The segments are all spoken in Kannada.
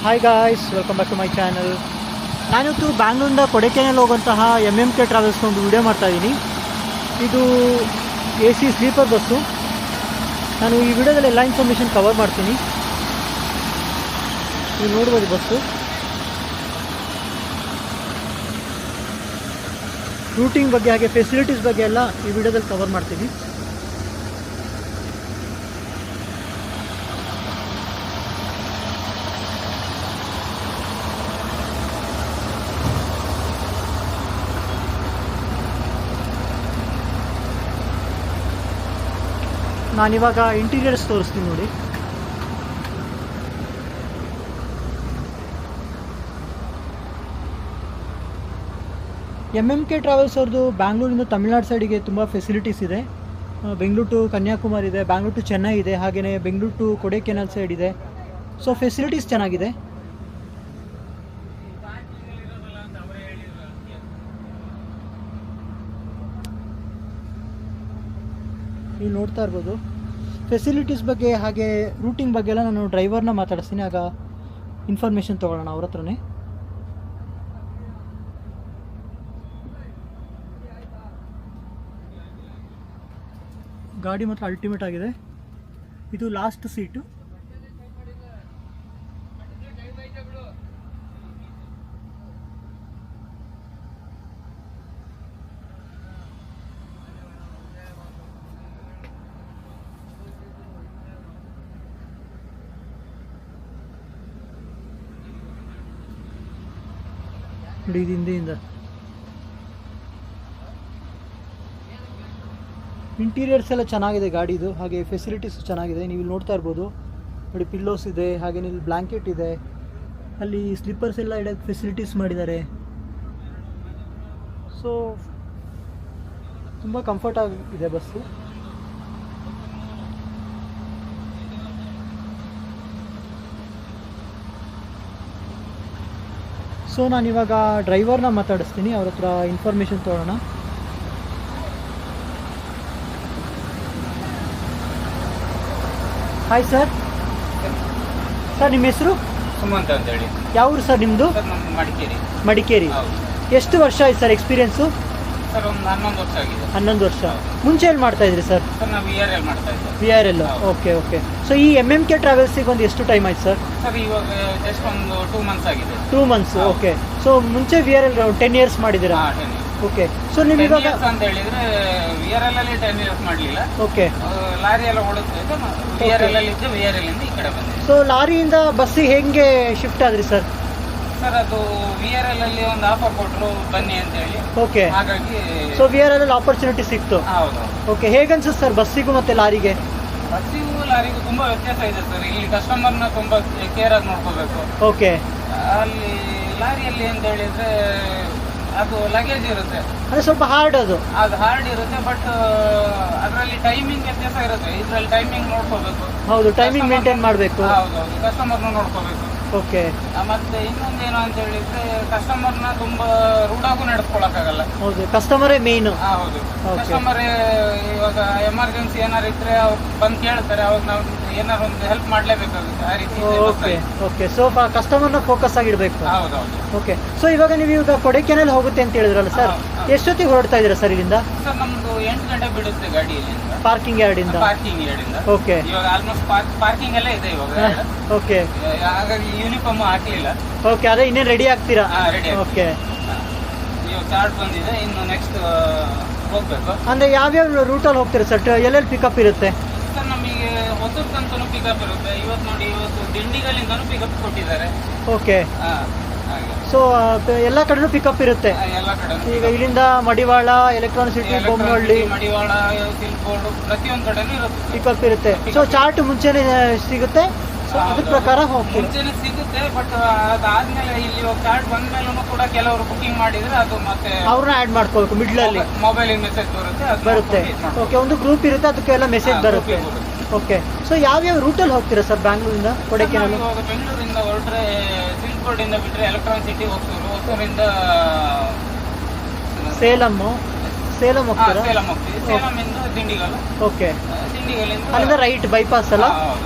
Hi guys, welcome back to my channel. ನಾನಿವತ್ತು ಬ್ಯಾಂಗ್ಳೂರಿಂದ ಕೊಡೈಕೆನಾಲ್ ಹೋಗುವಂತಹ MMK ಟ್ರಾವೆಲ್ಸ್ ಒಂದು ವಿಡಿಯೋ ಮಾಡ್ತಾಯಿದ್ದೀನಿ. ಇದು AC ಸ್ಲೀಪರ್ ಬಸ್ಸು. ನಾನು ಈ ವಿಡಿಯೋದಲ್ಲಿ ಎಲ್ಲ ಇನ್ಫಾರ್ಮೇಷನ್ ಕವರ್ ಮಾಡ್ತೀನಿ. ನೀವು ನೋಡ್ಬೋದು ಬಸ್ಸು ರೂಟಿಂಗ್ ಬಗ್ಗೆ ಹಾಗೆ ಫೆಸಿಲಿಟೀಸ್ ಬಗ್ಗೆ ಎಲ್ಲ ಈ ವಿಡಿಯೋದಲ್ಲಿ ಕವರ್ ಮಾಡ್ತೀನಿ. ನಾನಿವಾಗ ಇಂಟೀರಿಯರ್ಸ್ ತೋರಿಸ್ತೀನಿ ನೋಡಿ. MMK ಟ್ರಾವೆಲ್ಸ್ ಅವ್ರದ್ದು ಬ್ಯಾಂಗ್ಳೂರಿಂದ ತಮಿಳ್ನಾಡು ಸೈಡಿಗೆ ತುಂಬ ಫೆಸಿಲಿಟೀಸ್ ಇದೆ. ಬೆಂಗಳೂರು ಟು ಕನ್ಯಾಕುಮಾರಿ ಇದೆ, ಬ್ಯಾಂಗ್ಳೂರು ಟು ಚೆನ್ನೈ ಇದೆ, ಹಾಗೆಯೇ ಬೆಂಗಳೂರು ಟು ಕೊಡೈಕೆನಾಲ್ ಸೈಡ್ ಇದೆ. ಸೊ ಫೆಸಿಲಿಟೀಸ್ ಚೆನ್ನಾಗಿದೆ. ನೀವು ನೋಡ್ತಾ ಇರ್ಬೋದು ಫೆಸಿಲಿಟೀಸ್ ಬಗ್ಗೆ ಹಾಗೆ ರೂಟಿಂಗ್ ಬಗ್ಗೆ ಎಲ್ಲ ನಾನು ಡ್ರೈವರ್ನ ಮಾತಾಡಿಸ್ತೀನಿ. ಆಗ ಇನ್ಫಾರ್ಮೇಷನ್ ತೊಗೊಳ್ಳೋಣ ಅವ್ರ ಹತ್ರನೇ. ಗಾಡಿ ಮಾತ್ರ ಅಲ್ಟಿಮೇಟ್ ಆಗಿದೆ. ಇದು ಲಾಸ್ಟ್ ಸೀಟು. ನೋಡಿ, ಇದು ಹಿಂದೆಯಿಂದ ಇಂಟೀರಿಯರ್ಸ್ ಎಲ್ಲ ಚೆನ್ನಾಗಿದೆ ಗಾಡಿದು, ಹಾಗೆ ಫೆಸಿಲಿಟೀಸ್ ಚೆನ್ನಾಗಿದೆ. ನೀವು ಇಲ್ಲಿ ನೋಡ್ತಾ ಇರ್ಬೋದು ನೋಡಿ, ಪಿಲ್ಲೋಸ್ ಇದೆ, ಹಾಗೆ ಇಲ್ಲಿ ಬ್ಲ್ಯಾಂಕೆಟ್ ಇದೆ, ಅಲ್ಲಿ ಸ್ಲಿಪ್ಪರ್ಸ್ ಎಲ್ಲ ಇಡೋಕ್ಕೆ ಫೆಸಿಲಿಟೀಸ್ ಮಾಡಿದ್ದಾರೆ. ಸೊ ತುಂಬ ಕಂಫರ್ಟ್ ಆಗಿದೆ ಬಸ್ಸು. ಸೊ ನಾನಿವಾಗ ಡ್ರೈವರ್ನ ಮಾತಾಡಿಸ್ತೀನಿ, ಅವ್ರ ಹತ್ರ ಇನ್ಫಾರ್ಮೇಷನ್ ತೊಗೊಳ್ಳೋಣ. Hi sir. ಸರ್ ನಿಮ್ಮ ಹೆಸರು? ಸುಮಂತ್ ಅಂತ ಹೇಳಿ. ಯಾವ ಊರು ಸರ್ ನಿಮ್ಮದು? ಮಡಿಕೇರಿ. ಮಡಿಕೇರಿ. ಎಷ್ಟು ವರ್ಷ ಆಯ್ತು ಸರ್ ಎಕ್ಸ್ಪೀರಿಯನ್ಸು? ಸರ್ ಒಂದು 11 ವರ್ಷ ಆಗಿದೆ. 11 ವರ್ಷ. ಮುಂಚೆ ಎಲ್ಲಿ ಮಾಡ್ತಾ ಇದ್ರಿ ಸರ್? ಸರ್ ನಾವು VRL ಮಾಡ್ತಾ ಇದ್ದೆ. VRL. Okay okay. ಸೊ ಈ MMK ಟ್ರಾವೆಲ್ಸಿಗೆ ಒಂದು ಎಷ್ಟು ಟೈಮ್ ಆಯ್ತು ಸರ್? ಸರ್ ಇವಾಗ ಜಸ್ಟ್ ಒಂದು 2 ಮಂತ್ಸ್ ಆಗಿದೆ. 2 ಮಂತ್ಸ್. ಓಕೆ. ಸೊ ಮುಂಚೆ VRL 10 ಇಯರ್ಸ್ ಮಾಡಿದ್ದೀರಾ? ಓಕೆ. ಸೊ ನೀವು ಇವಾಗ ಅಂತ ಹೇಳಿದ್ರೆ VRL ಅಲ್ಲಿ 10 ಇಯರ್ಸ್ ಮಾಡಲಿಲ್ಲ. ಓಕೆ. ಲಾರಿ ಎಲ್ಲ ಓಡುತ್ತಿದ್ದೆ, VRL ಅಲ್ಲಿ ಇದ್ದೆ, VRL ಇಂದ ಈ ಕಡೆ ಬಂದೆ. ಸೊ ಲಾರಿಯಿಂದ ಬಸ್ಸಿಗೆ ಹೆಂಗೆ ಶಿಫ್ಟ್ ಆದ್ರಿ ಸರ್? ಸರ್ ಅದು VRL ಅಲ್ಲಿ ಒಂದು ಆಫರ್ ಕೊಟ್ಟರು ಬನ್ನಿ ಅಂತ ಹೇಳಿ. ಓಕೆ. ಹಾಗಾಗಿ ಸೊ VRL ಅಲ್ಲಿ ಆಪರ್ಚುನಿಟಿ ಸಿಕ್ತು. ಹೌದು. ಓಕೆ. ಹೇಗನ್ಸುತ್ತೆ ಸರ್ ಬಸ್ಸಿಗೂ ಮತ್ತೆ ಲಾರಿಗೆ? ಬಸ್ಸಿಗೂ ಲಾರಿಗೂ ತುಂಬಾ ವ್ಯತ್ಯಾಸ ಇದೆ ಸರ್. ಇಲ್ಲಿ ಕಸ್ಟಮರ್ನ ತುಂಬಾ ಕೇರ್ ಆಗಿ ನೋಡ್ಕೋಬೇಕು. ಓಕೆ. ಅಲ್ಲಿ ಲಾರಿಯಲ್ಲಿ ಅಂತ ಹೇಳಿದ್ರೆ ಅದು ಲಗೇಜ್ ಇರುತ್ತೆ, ಅಂದ್ರೆ ಸ್ವಲ್ಪ ಹಾರ್ಡ್ ಅದು ಹಾರ್ಡ್ ಇರುತ್ತೆ. ಬಟ್ ಅದರಲ್ಲಿ ಟೈಮಿಂಗ್ ವ್ಯತ್ಯಾಸ ಇರುತ್ತೆ. ಇದರಲ್ಲಿ ಟೈಮಿಂಗ್ ನೋಡ್ಕೋಬೇಕು. ಹೌದು, ಟೈಮಿಂಗ್ ಮೇಂಟೈನ್ ಮಾಡಬೇಕು. ಹೌದೌದು, ಕಸ್ಟಮರ್ನ ನೋಡ್ಕೋಬೇಕು. ಓಕೆ. ಮತ್ತೆ ಇನ್ನೊಂದೇನು ಅಂತ ಹೇಳಿದ್ರೆ ಕಸ್ಟಮರ್ನ ತುಂಬಾ ರೂಢಾಗೂ ನಡೆಸ್ಕೊಳಕ್ಕಾಗಲ್ಲ. ಹೌದು, ಕಸ್ಟಮರೇ ಮೇನ್. ಹೌದು, ಕಸ್ಟಮರೇ ಇವಾಗ ಎಮರ್ಜೆನ್ಸಿ ಏನಾರು ಇದ್ರೆ ಅವ್ರು ಬಂದು ಕೇಳ್ತಾರೆ, ಅವಾಗ ನಾವು ಏನಾರು ಒಂದು ಹೆಲ್ಪ್ ಮಾಡ್ಲೇಬೇಕಾಗುತ್ತೆ. ಆ ರೀತಿ. Okay okay. ಸೊ ಕಸ್ಟಮರ್ನ ಫೋಕಸ್ ಆಗಿರ್ಬೇಕು. ಹೌದೌದು. ಓಕೆ. ಸೊ ಇವಾಗ ನೀವು ಈಗ ಕೊಡೈಕೆನಾಲ್ ಹೋಗುತ್ತೆ ಅಂತ ಹೇಳಿದ್ರಲ್ಲ ಸರ್, ಎಷ್ಟೊತ್ತಿಗೆ ಹೊರಡ್ತಾ ಇದ್ದೀರಾ ಸರ್ ಇಲ್ಲಿಂದ? ಸರ್ ನಮ್ದು 8 ಗಂಟೆ ಬಿಡುತ್ತೆ ಗಾಡಿ ಇಲ್ಲಿಂದ. ಪಾರ್ಕಿಂಗ್ ಯಾರ್ಡಿಂದ? ಪಾರ್ಕಿಂಗ್ ಯಾರ್ಡಿಂದ. ಓಕೆ. ಇವಾಗ ಆಲ್ಮೋಸ್ಟ್ ಪಾರ್ಕಿಂಗ್ ಎಲ್ಲ ಇದೆ ಇವಾಗ. ಓಕೆ. ಹಾಗಾಗಿ ಯೂನಿಫಾರ್ಮ್ ಹಾಕ್ಲಿಲ್ಲ. ಓಕೆ. ಅದೇ ಇನ್ನೇನು ರೆಡಿ ಆಗ್ತೀರಾ? ರೆಡಿ. ಓಕೆ. ಇವಾಗ ಚಾರ್ಟ್ ಬಂದಿದೆ, ಇನ್ನು ನೆಕ್ಸ್ಟ್ ಹೋಗ್ಬೇಕು. ಅಂದ್ರೆ ಯಾವ್ಯಾವ ರೂಟಲ್ಲಿ ಹೋಗ್ತೀರಾ ಸರ್? ಎಲ್ಲೆಲ್ಲಿ ಪಿಕಪ್ ಇರುತ್ತೆ ಸರ್? ನಮಗೆ ಹೊಸದಂತನೂ ಪಿಕಪ್ ಇರುತ್ತೆ. ಇವತ್ತು ನೋಡಿ, ಇವತ್ತು ದಿಂಡಿಗಲ್ಲಿಂದನೂ ಪಿಕಪ್ ಕೊಟ್ಟಿದ್ದಾರೆ. ಓಕೆ. ಸೊ ಎಲ್ಲ ಕಡೆನೂ ಪಿಕಪ್ ಇರುತ್ತೆ ಎಲ್ಲ ಕಡೆ. ಈಗ ಇಲ್ಲಿಂದ ಮಡಿವಾಳ, ಎಲೆಕ್ಟ್ರಾನಿಕ್ ಸಿಟಿ, ಬೊಮ್ಮನಹಳ್ಳಿ, ಮಡಿವಾಳ, ಸಿಲ್ಕ್ ಬೋರ್ಡ್ ಪ್ರತಿಯೊಂದು ಕಡೆನೂ ಇರುತ್ತೆ, ಪಿಕಪ್ ಇರುತ್ತೆ. ಸೊ ಚಾರ್ಟ್ ಮುಂಚೆನೆ ಸಿಗುತ್ತೆ, ಸೊ ಅದ್ರ ಪ್ರಕಾರ ಹೋಗ್ತೀವಿ. ಮುಂಚೆನೆ ಸಿಗುತ್ತೆ. ಬಟ್ ಅದಾದ್ಮೇಲೆ ಇಲ್ಲಿ ಚಾರ್ಟ್ ಬಂದ್ಮೇಲೂ ಕೂಡ ಕೆಲವರು ಬುಕಿಂಗ್ ಮಾಡಿದ್ರೆ ಅದು ಮತ್ತೆ ಅವ್ರನ್ನ ಆ್ಯಡ್ ಮಾಡ್ಕೋಬೇಕು. ಮಿಡ್ಲಲ್ಲಿ ಮೊಬೈಲಿಗೆ ಮೆಸೇಜ್ ಬರುತ್ತೆ. ಓಕೆ. ಒಂದು ಗ್ರೂಪ್ ಇರುತ್ತೆ, ಅದಕ್ಕೆಲ್ಲ ಮೆಸೇಜ್ ಬರುತ್ತೆ. ಓಕೆ. ಸೊ ಯಾವ್ಯಾವ ರೂಟಲ್ಲಿ ಹೋಗ್ತೀರಾ ಸರ್ ಬ್ಯಾಂಗ್ಳೂರಿಂದ ಕೊಡೈಕೆನಾಲ್? ಬೆಂಗಳೂರಿಂದ ಹೊರಟ್ರೆ ಸಿಲ್ಕ್ ಬೋರ್ಡ್ ಇಂದ ಬಿಟ್ಟರೆ ಎಲೆಕ್ಟ್ರಾನಿಕ್ ಸಿಟಿ ಹೋಗ್ತೀವಿ. ಹೊಸೂರಿಂದ ಸೇಲಂ ಹೋಗ್ತೀರಾ? ಸೇಲಂ ಹೋಗ್ತೀವಿ. ಸೇಲಂ ಇಂದ ದಿಂಡಿಗಲ್. ಓಕೆ. ದಿಂಡಿಗಲ್ಲಿಂದ ಅಲ್ಲಿಂದ ರೈಟ್ ಬೈಪಾಸ್ ಅಲ್ಲ?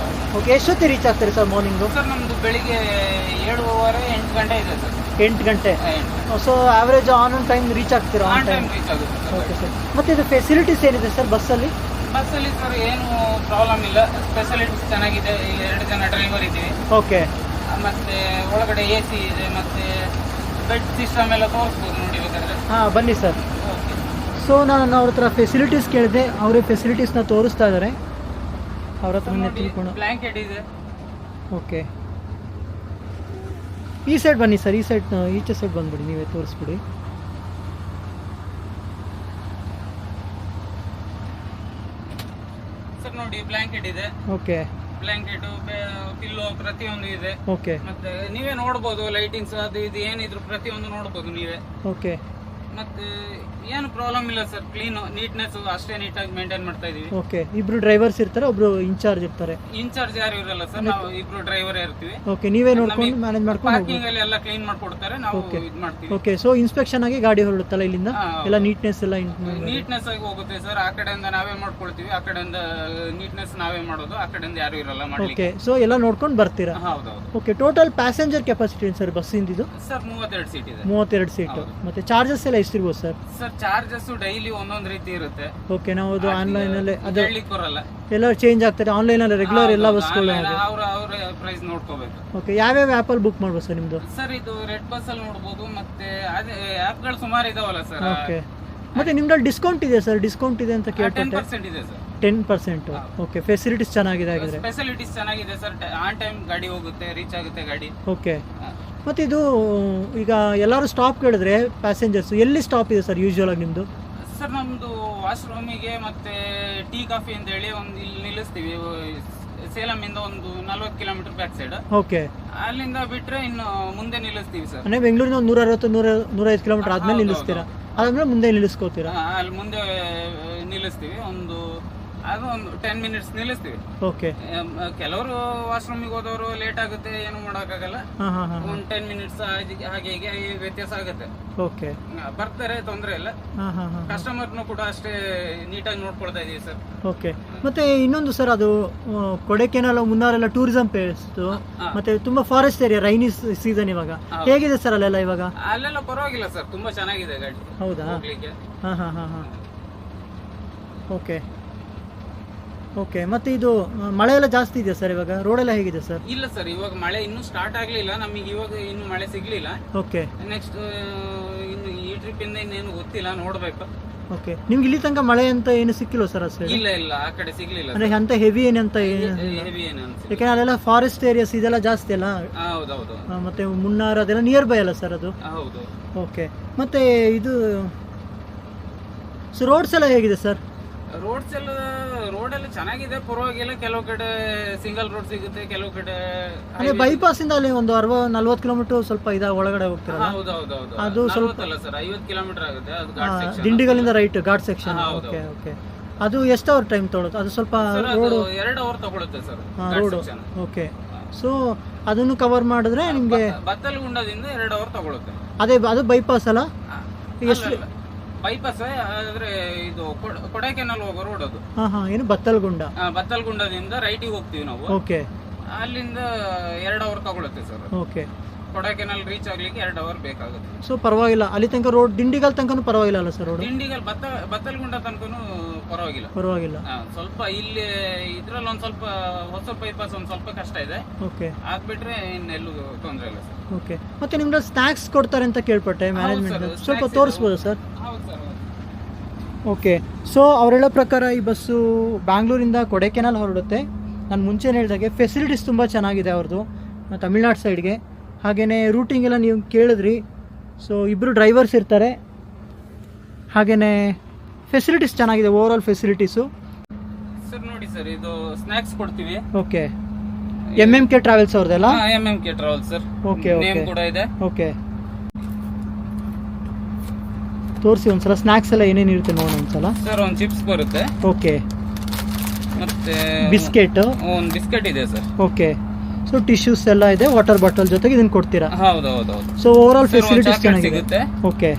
ಓಕೆ, ಎಷ್ಟೊತ್ತಿಗೆ ರೀಚ್ ಆಗ್ತಾರೆ ಸರ್ ಮಾರ್ನಿಂಗು? ಸರ್ ನಮ್ದು ಬೆಳಿಗ್ಗೆ 7:30 8 ಗಂಟೆ ಇದೆ ಸರ್. 8 ಗಂಟೆ. So average on time reach ಆಗ್ತೀರಾ? ಆನ್ ಟೈಮ್ ರೀಚ್ ಆಗುತ್ತೆ ಸರ್. Okay sir. ಮತ್ತು ಇದು ಫೆಸಿಲಿಟೀಸ್ ಏನಿದೆ ಸರ್ ಬಸ್ಸಲ್ಲಿ? ಬಸ್ಸಲ್ಲಿ ಸರ್ ಏನು ಪ್ರಾಬ್ಲಮ್ ಇಲ್ಲ, ಫೆಸಿಲಿಟೀಸ್ ಚೆನ್ನಾಗಿದೆ. 2 ಜನ ಡ್ರೈವರ್ ಇದ್ದೀವಿ. ಓಕೆ. ಮತ್ತೆ ಒಳಗಡೆ AC ಇದೆ, ಮತ್ತೆ ಬೆಡ್ ಸಿಸ್ಟಮ್ ಎಲ್ಲ ತೋರಿಸ್ಬೋದು ನೋಡಿ ಬೇಕಾದ್ರೆ. ಹಾಂ, ಬನ್ನಿ ಸರ್. ಓಕೆ. ಸೊ ನಾನು ಅವ್ರ ಹತ್ರ ಫೆಸಿಲಿಟೀಸ್ ಕೇಳಿದೆ, ಅವರೇ ಫೆಸಿಲಿಟೀಸ್ನ ತೋರಿಸ್ತಾ ಇದ್ದಾರೆ. ಅವ್ರ ಹತ್ರ ತಿಳ್ಕೊಂಡು. ಬ್ಲ್ಯಾಂಕೆಟ್ ಇದೆ. ಓಕೆ, ಈ ಸೈಡ್ ಬನ್ನಿ ಸರ್, ಈ ಸೈಡ್ ಈಚೆ ಸೈಡ್ ಬಂದ್ಬಿಡಿ, ನೀವೇ ತೋರಿಸ್ಬಿಡಿ. ಸರ್ ನೋಡಿ ಬ್ಲ್ಯಾಂಕೆಟ್ ಇದೆ. ಓಕೆ. ಬ್ಲ್ಯಾಂಕೆಟ್, ಪಿಲ್ಲೋ ಪ್ರತಿಯೊಂದು ಇದೆ. ಓಕೆ. ಮತ್ತೆ ನೀವೇ ನೋಡ್ಬೋದು, ಲೈಟಿಂಗ್ಸ್ ಅದು ಇದು ಏನಿದ್ರು ಪ್ರತಿಯೊಂದು ನೋಡ್ಬೋದು ನೀವೇ. ಓಕೆ. ಮತ್ತೆ ಏನು ಪ್ರಾಬ್ಲಮ್ ಇಲ್ಲ ಸರ್, ಕ್ಲೀನ್ ನೀಟ್ನೆಸ್ ಅಷ್ಟೇ ನೀಟಾಗಿ ಮೇಂಟೈನ್ ಮಾಡ್ತಾ ಇದೀವಿ. ಓಕೆ. ಇಬ್ರು ಡ್ರೈವರ್ಸ್ ಇರ್ತಾರೆ, ಒಬ್ರು ಇನ್ಚಾರ್ಜ್ ಇರ್ತಾರೆ. ಇನ್ಚಾರ್ಜ್ ಯಾರು ಇರಲ್ಲ ಸರ್, ನಾವು ಇಬ್ರು ಡ್ರೈವರ್ ಇರ್ತೀವಿ. ಓಕೆ, ನೀವೇ ನೋಡ್ಕೊಂಡು ಮ್ಯಾನೇಜ್ ಮಾಡ್ಕೊಂಡು ಪಾರ್ಕಿಂಗ್ ಅಲ್ಲಿ ಎಲ್ಲ ಕ್ಲೀನ್ ಮಾಡ್ಕೊಡ್ತಾರೆ, ನಾವು ಇದು ಮಾಡ್ತೀವಿ. ಓಕೆ. ಸೊ ಇನ್ಸ್ಪೆಕ್ಷನ್ ಆಗಿ ಗಾಡಿ ಹೊರಡುತ್ತಲ್ಲ ಇಲ್ಲಿಂದ, ಎಲ್ಲ ನೀಟ್ನೆಸ್ ಎಲ್ಲ ನೀಟ್ನೆಸ್ ಆಗಿ ಹೋಗುತ್ತೆ ಸರ್. ಆ ಕಡೆಯಿಂದ ನಾವೇ ಮಾಡ್ಕೊಳ್ತೀವಿ, ಆ ಕಡೆಯಿಂದ ನೀಟ್ನೆಸ್ ನಾವೇ ಮಾಡೋದು, ಆ ಕಡೆಯಿಂದ ಯಾರು ಇರಲ್ಲ ಮಾಡ್ಲಿಕ್ಕೆ. ಓಕೆ. ಸೊ ಎಲ್ಲ ನೋಡ್ಕೊಂಡು ಬರ್ತೀರಾ? ಹೌದೌದು. ಓಕೆ. ಟೋಟಲ್ ಪ್ಯಾಸೆಂಜರ್ ಕೆಪಾಸಿಟಿ ಏನು ಸರ್ ಬಸ್ಸಿಂದ ಇದು? ಸರ್ 32 ಸೀಟ್ ಇದೆ. 32 ಸೀಟು. ಮತ್ತೆ ಚಾರ್ಜಸ್ ಎಲ್ಲ ಎಷ್ಟಿರ್ಬೋದು ಸರ್? ಸರ್ ಚಾರ್ಜಸ್ ಡೈಲಿ ಒಂದೊಂದು ರೀತಿ ಇರುತ್ತೆ. ಓಕೆ. ನಾವು ಅದು ಆನ್ಲೈನ್ ಅಲ್ಲಿ ಅದು ಹೇಳಲಿಕ್ಕೆ ಬರಲ್ಲ, ಎಲ್ಲ ಚೇಂಜ್ ಆಗ್ತದೆ. ಆನ್ಲೈನ್ ಅಲ್ಲಿ ರೆಗ್ಯುಲರ್ ಎಲ್ಲ ಬಸ್ಗಳು. ಅವ್ರ ಪ್ರೈಸ್ ನೋಡ್ಕೋಬೇಕು. ಓಕೆ. ಯಾವ್ಯಾವ ಆ್ಯಪಲ್ಲಿ ಬುಕ್ ಮಾಡ್ಬೋದು ಸರ್ ನಿಮ್ದು? ಸರ್ ಇದು ರೆಡ್ ಬಸ್ ಅಲ್ಲಿ ನೋಡ್ಬೋದು, ಮತ್ತೆ ಅದೇ ಆ್ಯಪ್ಗಳು ಸುಮಾರು ಇದಾವಲ್ಲ ಸರ್. ಓಕೆ. ಮತ್ತೆ ನಿಮ್ದ್ರಲ್ಲಿ ಡಿಸ್ಕೌಂಟ್ ಇದೆ ಸರ್? ಡಿಸ್ಕೌಂಟ್ ಇದೆ ಅಂತ ಕೇಳ್ಪಟ್ಟೆ. 10% ಇದೆ ಸರ್. 10%. ಓಕೆ. ಫೆಸಿಲಿಟೀಸ್ ಚೆನ್ನಾಗಿದೆ ಹಾಗಿದ್ರೆ? ಫೆಸಿಲಿಟೀಸ್ ಚೆನ್ನಾಗಿದೆ ಸರ್, ಆನ್ ಟೈಮ್ ಗಾಡಿ ಹೋಗುತ್ತೆ, ರೀಚ್ ಆಗುತ್ತೆ ಗಾಡಿ. ಓಕೆ. ಮತ್ತು ಇದು ಈಗ ಎಲ್ಲರೂ ಸ್ಟಾಪ್ ಕೇಳಿದ್ರೆ ಪ್ಯಾಸೆಂಜರ್ಸ್ ಎಲ್ಲಿ ಸ್ಟಾಪ್ ಇದೆ ಸರ್ ಯೂಶುವಲ್ ಆಗಿ ನಿಮ್ಮದು? ಸರ್ ನಮ್ದು ವಾಶ್ರೂಮಿಗೆ ಮತ್ತೆ ಟೀ ಕಾಫಿ ಅಂತ ಹೇಳಿ ಒಂದು ಇಲ್ಲಿ ನಿಲ್ಲಿಸ್ತೀವಿ. ಸೇಲಂ ಇಂದ ಒಂದು 40 ಕಿಲೋಮೀಟರ್ ಬ್ಯಾಕ್ ಸೈಡ್. ಓಕೆ. ಅಲ್ಲಿಂದ ಬಿಟ್ರೆ ಇನ್ನು ಮುಂದೆ ನಿಲ್ಲಿಸ್ತೀವಿ ಸರ್. ಅಂದರೆ ಬೆಂಗಳೂರಿನ ಒಂದು 160-105 ಕಿಲೋಮೀಟರ್ ಆದ್ಮೇಲೆ ನಿಲ್ಲಿಸ್ತೀರಾ? ಅದಾದ್ಮೇಲೆ ಮುಂದೆ ನಿಲ್ಲಿಸ್ಕೋತೀರಾ? ಅಲ್ಲಿ ಮುಂದೆ ನಿಲ್ಲಿಸ್ತೀವಿ. ಅದು ಒಂದು 10 ಮಿನಿಟ್ಸ್ ನಿಲ್ಲಿಸ್ತೀವಿ. ಓಕೆ. ಕೆಲವರು ವಾಶ್ರೂಮಿಗೆ ಹೋದವರು ಲೇಟ್ ಆಗುತ್ತೆ, ಏನು ಮಾಡೋಕ್ಕಾಗಲ್ಲ. ಒಂದು 10 ಮಿನಿಟ್ಸ್ ಹಾಗೆ ಹೀಗೆ ವ್ಯತ್ಯಾಸ ಆಗುತ್ತೆ. ಓಕೆ. ಬರ್ತಾರೆ, ತೊಂದರೆ ಇಲ್ಲ. ಕಸ್ಟಮರ್ನು ಕೂಡ ಅಷ್ಟೇ ನೀಟಾಗಿ ನೋಡ್ಕೊಳ್ತಾ ಇದೀವಿ ಸರ್. ಓಕೆ. ಮತ್ತೆ ಇನ್ನೊಂದು ಸರ್, ಅದು ಕೊಡೈಕೆನಾಲ್ ಮುನ್ನಾರೆಲ್ಲ ಟೂರಿಸಂ ಪ್ಲೇಸ್, ಮತ್ತೆ ತುಂಬಾ ಫಾರೆಸ್ಟ್ ಏರಿಯಾ, ರೈನಿ ಸೀಸನ್ ಇವಾಗ ಹೇಗಿದೆ ಸರ್ ಅಲ್ಲೆಲ್ಲ? ಇವಾಗ ಅಲ್ಲೆಲ್ಲ ಪರವಾಗಿಲ್ಲ ಸರ್, ತುಂಬಾ ಚೆನ್ನಾಗಿದೆ ಗಾಡಿ. ಹೌದಾ? ಹೋಗ್ಲಿಕ್ಕೆ. ಓಕೆ. ಓಕೆ. ಮತ್ತೆ ಇದು ಮಳೆ ಎಲ್ಲ ಜಾಸ್ತಿ ಇದೆಯಾ ಸರ್ ಇವಾಗ? ರೋಡೆಲ್ಲ ಹೇಗಿದೆ ಸರ್? ಇಲ್ಲ ಸರ್, ಇವಾಗ ಮಳೆ ಇನ್ನೂ ಸ್ಟಾರ್ಟ್ ಆಗ್ಲಿಲ್ಲ ನಮಗೆ, ಇವಾಗ ಇನ್ನು ಮಳೆ ಸಿಗ್ಲಿಲ್ಲ. ಓಕೆ. ನೆಕ್ಸ್ಟ್ ಇನ್ನು ಈ ಟ್ರಿಪ್ ಇಂದ ಇನ್ನೇನು ಗೊತ್ತಿಲ್ಲ, ನೋಡ್ಬೇಕು. ಓಕೆ. ನಿಮ್ಗೆ ಇಲ್ಲಿ ತನಕ ಮಳೆ ಅಂತ ಏನು ಸಿಕ್ಕಿಲ್ಲ ಸರ್ ಆ ಸೈಡ್? ಇಲ್ಲ ಆ ಕಡೆ ಸಿಗ್ಲಿಲ್ಲ. ಅಂದ್ರೆ ಅಂತ ಹೆವಿ ಏನಂತ ಹೆವಿ ಏನು ಅನ್ಸಿಲ್ಲ, ಯಾಕಂದ್ರೆ ಅಲ್ಲೆಲ್ಲ ಫಾರೆಸ್ಟ್ ಏರಿಯಾಸ್ ಇದೆಲ್ಲ ಜಾಸ್ತಿ ಅಲ್ಲ. ಹೌದೌದು. ಮತ್ತೆ ಮುನ್ನಾರ್ ಅದೆಲ್ಲ ನಿಯರ್ ಬೈ ಅಲ್ಲ ಸರ್ ಅದು? ಹೌದು. ಓಕೆ. ಮತ್ತೆ ಇದು ರೋಡ್ಸ್ ಎಲ್ಲ ಹೇಗಿದೆ ಸರ್? ರೋಡ್ ಎಲ್ಲ ಚೆನ್ನಾಗಿದೆ, ಪರವಾಗಿಲ್ಲ. ಕೆಲವು ಕಡೆ ಸಿಂಗಲ್ ರೋಡ್ ಸಿಗುತ್ತೆ, ಕೆಲವು ಕಡೆ ಅಂದ್ರೆ ಬೈಪಾಸ್ ಇಂದ ಅಲ್ಲಿ ಒಂದು 60-40 ಕಿಲೋಮೀಟರ್ ಸ್ವಲ್ಪ ಒಳಗಡೆ ಹೋಗ್ತಿರಲ್ಲ? ಅದು ಸ್ವಲ್ಪ ಅಲ್ಲ ಸರ್, 50 ಕಿಲೋಮೀಟರ್ ಆಗುತ್ತೆ. ಅದು ಘಾಟ್ ಸೆಕ್ಷನ್, ದಿಂಡಿಗಲ್ಲಿಂದ right ghat section. Okay. Okay. ಅದು ಎಷ್ಟು ಅವರ್ ಟೈಮ್ ತಗೊಳುತ್ತೆ? ಅದು ಸ್ವಲ್ಪ ರೋಡ್ 2 ಅವರ್ ತಗೊಳುತ್ತೆ ಸರ್ ರೋಡ್. ಓಕೆ. ಸೊ ಅದನ್ನು ಕವರ್ ಮಾಡಿದ್ರೆ ನಿಮ್ಗೆ ಬತ್ತಲಗುಂಡದಿಂದ 2 ಅವರ್ ತಗೊಳುತ್ತೆ. ಅದು ಬೈಪಾಸ್ ಅಲ್ಲ? ಎಷ್ಟು ಬೈಪಾಸ್ ಆದ್ರೆ ಇದು ಕೊಡೈಕೆನಾಲ್ ಹೋಗೋ ರೋಡ್ ಅದು. ಏನು ಬತ್ತಲಗುಂಡ? ಬತ್ತಲಗುಂಡದಿಂದ ರೈಟಿಗೆ ಹೋಗ್ತೀವಿ ನಾವು. ಓಕೆ. ಅಲ್ಲಿಂದ 2 ಅವರ್ ತಗೊಳುತ್ತೆ ಸರ್. ಓಕೆ. ಕೊಡೈಕೆನಾಲ್ ರೀಚ್ ಆಗ್ಲಿಕ್ಕೆ 2 ಅವರ್ ಬೇಕಾಗುತ್ತೆ. ಸೊ ಪರವಾಗಿಲ್ಲ, ಅಲ್ಲಿ ತನಕ ರೋಡ್ ದಿಂಡಿಗಲ್ ತನಕನೂ ಪರವಾಗಿಲ್ಲ ಅಲ್ಲ ಸರ್ ರೋಡ್? ದಿಂಡಿಗಲ್ ಬತ್ತಲಗುಂಡ ತನಕನೂ ಪರವಾಗಿಲ್ಲ. ಸ್ವಲ್ಪ ಇಲ್ಲಿ ಇದ್ರಲ್ಲಿ ಒಂದ್ ಸ್ವಲ್ಪ ಹೊಸ ಬೈಪಾಸ್ ಒಂದ್ ಸ್ವಲ್ಪ ಕಷ್ಟ ಇದೆ. ಓಕೆ. ಆಗ್ಬಿಟ್ರೆ ಇನ್ನೆಲ್ಲೂ ತೊಂದರೆ ಇಲ್ಲ ಸರ್. ಓಕೆ. ಮತ್ತೆ ನಿಮ್ಗೆ ಸ್ನಾಕ್ಸ್ ಕೊಡ್ತಾರೆ ಅಂತ ಕೇಳ್ಪಟ್ಟೆ, ಮ್ಯಾನೇಜ್ಮೆಂಟ್ ಸ್ವಲ್ಪ ತೋರಿಸ್ಬೋದು ಸರ್? ಹೌದು ಸರ್. ಓಕೆ. ಸೊ ಅವ್ರು ಹೇಳೋ ಪ್ರಕಾರ ಈ ಬಸ್ಸು ಬ್ಯಾಂಗ್ಳೂರಿಂದ ಕೊಡೈಕೆನಾಲ್ ಹೊರಡುತ್ತೆ. ನಾನು ಮುಂಚೆನೇ ಹೇಳಿದಾಗೆ ಫೆಸಿಲಿಟೀಸ್ ತುಂಬ ಚೆನ್ನಾಗಿದೆ ಅವ್ರದ್ದು ತಮಿಳ್ನಾಡು ಸೈಡ್ಗೆ. ಹಾಗೆಯೇ ರೂಟಿಂಗ್ ಎಲ್ಲ ನೀವು ಕೇಳಿದ್ರಿ. ಸೊ ಇಬ್ಬರು ಡ್ರೈವರ್ಸ್ ಇರ್ತಾರೆ, ಹಾಗೆಯೇ ಫೆಸಿಲಿಟೀಸ್ ಚೆನ್ನಾಗಿದೆ, ಓವರ್ ಆಲ್ ಫೆಸಿಲಿಟೀಸು. ಸರ್ ನೋಡಿ ಸರ್, ಇದು ಸ್ನಾಕ್ಸ್ ಕೊಡ್ತೀವಿ. ಓಕೆ. MMK ಟ್ರಾವೆಲ್ಸ್ ಅವ್ರದ್ದೆಲ್ಲ? MMK travels sir. Okay. Name ಕೂಡ ಇದೆ. ಓಕೆ. ತೋರಿಸಿ ಒಂದ್ಸಲ ಸ್ನಾಕ್ಸ್ ಎಲ್ಲ ಏನೇನು ಇರುತ್ತೆ ನೋಡೋಣ ಒಂದ್ಸಲ. ಸರ್ ಒಂದು ಚಿಪ್ಸ್ ಬರುತ್ತೆ. ಓಕೆ. ಮತ್ತೆ ಬಿಸ್ಕೆಟ್, ಒಂದು ಬಿಸ್ಕೆಟ್ ಇದೆ ಸರ್. ಓಕೆ. ಸೊ ಟಿಶ್ಯೂಸ್ ಎಲ್ಲ ಇದೆ, ವಾಟರ್ ಬಾಟಲ್ ಜೊತೆಗೆ ಇದನ್ನ ಕೊಡ್ತೀರಾ? ಹೌದು. ಸೊ ಓವರ್ ಆಲ್ ಫೆಸಿಲಿಟೀಸ್ ಚೆನ್ನಾಗಿದೆ. ಸಿಗುತ್ತೆ. ಓಕೆ.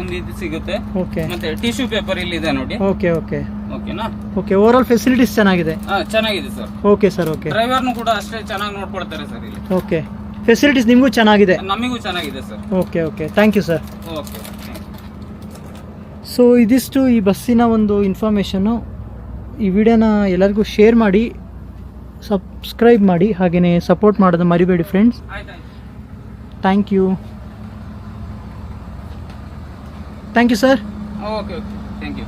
ಒಂದು ಇದು ಸಿಗುತ್ತೆ. ಓಕೆ. ಮತ್ತೆ ಟಿಶ್ಯೂ ಪೇಪರ್ ಇಲ್ಲಿ ಇದೆ ನೋಡಿ. ಓಕೆ. ಓಕೆ. ಓಕೆನಾ? ಓಕೆ, ಓವರ್ ಆಲ್ ಫೆಸಿಲಿಟೀಸ್ ಚೆನ್ನಾಗಿದೆ. ಚೆನ್ನಾಗಿದೆ ಸರ್. Okay sir, okay. ಡ್ರೈವರ್ನು ಕೂಡ ಅಷ್ಟೇ ಚೆನ್ನಾಗಿ ನೋಡ್ಕೊಳ್ತಾರೆ ಸರ್ ಇಲ್ಲಿ. ಓಕೆ, ಫೆಸಿಲಿಟೀಸ್ ನಿಮಗೂ ಚೆನ್ನಾಗಿದೆ. ನಮಗೂ ಚೆನ್ನಾಗಿದೆ sir. Okay, okay, thank you sir. Okay. So ಇದಿಷ್ಟು ಈ ಬಸ್ಸಿನ ಒಂದು ಇನ್ಫಾರ್ಮೇಷನ್ನು. ಈ ವಿಡಿಯೋನ ಎಲ್ಲರಿಗೂ ಶೇರ್ ಮಾಡಿ, ಸಬ್ಸ್ಕ್ರೈಬ್ ಮಾಡಿ, ಹಾಗೆಯೇ ಸಪೋರ್ಟ್ ಮಾಡೋದು ಮರಿಬೇಡಿ ಫ್ರೆಂಡ್ಸ್. ಆಯ್ತು. Thank you. Thank you sir. Okay, thank you.